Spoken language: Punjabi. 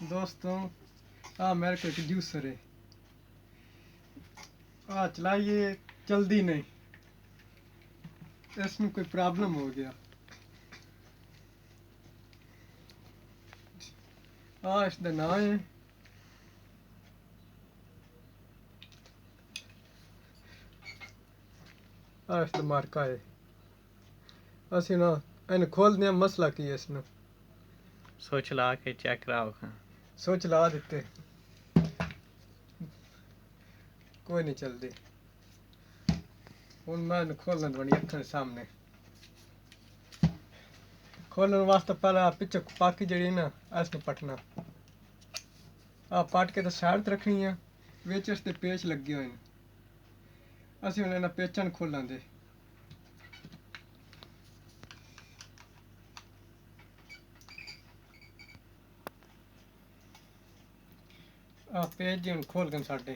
दोस्तों मेरे को एक जूसर है, चलाइए, जल्दी नहीं, इसमें कोई प्रॉब्लम हो गया। इसका नाम है इसका मार्का है। ਅਸੀਂ ਨਾ ਇਹਨੂੰ ਖੋਲਦੇ ਆ, ਮਸਲਾ ਕੀ ਹੈ ਇਸਨੂੰ ਸੋਚ ਲਾ ਕੇ ਚੈੱਕ ਕਰਾਓ। ਸੋਚ ਲਾ ਦਿੱਤੇ, ਕੋਈ ਨਹੀਂ ਚੱਲਦੀ। ਹੁਣ ਮੈਂ ਇਹਨੂੰ ਖੋਲਣ ਵਾਲੀ ਅੱਖਾਂ ਦੇ ਸਾਹਮਣੇ ਖੋਲਣ ਵਾਸਤੇ ਪਹਿਲਾਂ ਪਿੱਛੇ ਪਾਕੀ ਜਿਹੜੀ ਨਾ ਇਸਨੂੰ ਪਟਣਾ, ਪਟ ਕੇ ਤਾਂ ਸਾਈਡ ਤੇ ਰੱਖਣੀ ਆ, ਵਿੱਚ ਇਸ ਤੇ ਪੇਚ ਲੱਗੇ ਹੋਏ ਨੇ। ਅਸੀਂ ਹੁਣ ਇਹਨਾਂ ਪੇਚਾਂ ਨੂੰ ਖੋਲਾਂਗੇ। पेज जी हम खोल गए साढ़े